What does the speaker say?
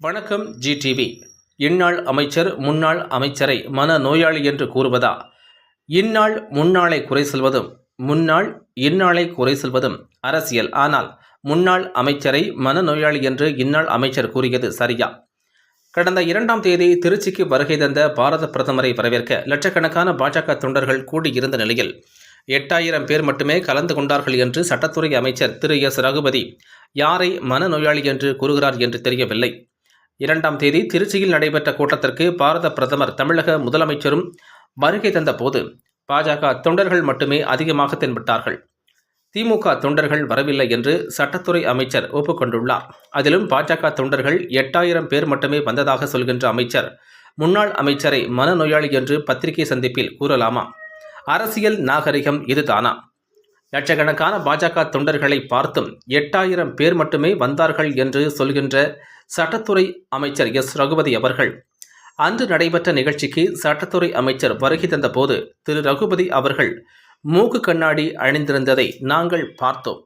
வணக்கம் ஜிடிவி. இந்நாள் அமைச்சர் முன்னாள் அமைச்சரை மன நோயாளி என்று கூறுவதா? இந்நாள் முன்னாளை குறை சொல்வதும் முன்னாள் இந்நாளை குறை சொல்வதும் அரசியல். ஆனால் முன்னாள் அமைச்சரை மனநோயாளி என்று இந்நாள் அமைச்சர் கூறியது சரியா? கடந்த 2ஆம் தேதி திருச்சிக்கு வருகை தந்த பாரத பிரதமரை வரவேற்க லட்சக்கணக்கான பாஜக தொண்டர்கள் கூடியிருந்த நிலையில் 8000 பேர் மட்டுமே கலந்து கொண்டார்கள் என்று சட்டத்துறை அமைச்சர் திரு எஸ் ரகுபதி யாரை மனநோயாளி என்று கூறுகிறார் என்று தெரியவில்லை. 2ஆம் தேதி திருச்சியில் நடைபெற்ற கூட்டத்திற்கு பாரத பிரதமர் தமிழக முதலமைச்சரும் வருகை தந்த போது பாஜக தொண்டர்கள் மட்டுமே அதிகமாக தென்பட்டார்கள். திமுக தொண்டர்கள் வரவில்லை என்று சட்டத்துறை அமைச்சர் ஒப்புக்கொண்டுள்ளார். அதிலும் பாஜக தொண்டர்கள் 8000 பேர் மட்டுமே வந்ததாக சொல்கின்ற அமைச்சர் முன்னாள் அமைச்சரை மனநோயாளி என்று பத்திரிகை சந்திப்பில் கூறலாமா? அரசியல் நாகரிகம் இதுதானா? லட்சக்கணக்கான பாஜக தொண்டர்களை பார்த்தும் 8000 பேர் மட்டுமே வந்தார்கள் என்று சொல்கின்ற சட்டத்துறை அமைச்சர் எஸ் ரகுபதி அவர்கள் அன்று நடைபெற்ற நிகழ்ச்சிக்கு சட்டத்துறை அமைச்சர் வருகை தந்த போது திரு ரகுபதி அவர்கள் மூக்கு கண்ணாடி அணிந்திருந்ததை நாங்கள் பார்த்தோம்.